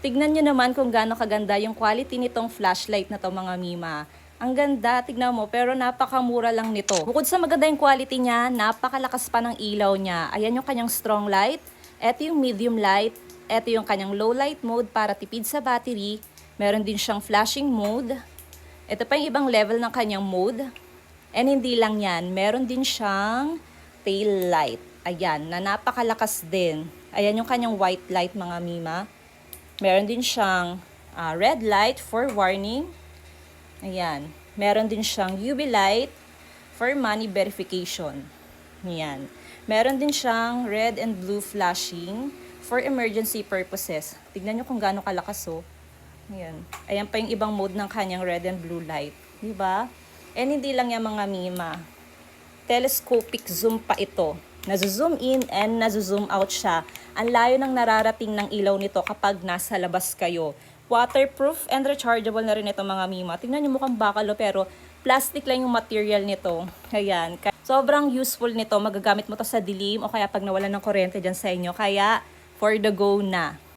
Tignan nyo naman kung gaano kaganda yung quality nitong flashlight na to mga mima. Ang ganda, tignan mo, pero napakamura lang nito. Bukod sa maganda yung quality niya, napakalakas pa ng ilaw niya. Ayan yung kanyang strong light, eto yung medium light, eto yung kanyang low light mode para tipid sa battery. Meron din siyang flashing mode. Ito pa yung ibang level ng kanyang mode. And hindi lang yan, meron din siyang tail light. Ayan, na napakalakas din. Ayan yung kanyang white light mga mima. Meron din siyang red light for warning. Ayan. Meron din siyang UV light for money verification. Ayan. Meron din siyang red and blue flashing for emergency purposes. Tignan nyo kung gaano kalakas oh. Ayan. Ayan pa yung ibang mode ng kanyang red and blue light. Diba? And hindi lang yan mga mima. Telescopic zoom pa ito. Nazo-zoom in and nazo-zoom out siya. Ang layo ng nararating ng ilaw nito kapag nasa labas kayo. Waterproof and rechargeable na rin ito mga mima. Tingnan nyo mukhang bakal pero plastic lang yung material nito. Ayan. Sobrang useful nito. Magagamit mo to sa dilim o kaya pag nawalan ng kuryente dyan sa inyo. Kaya for the go na.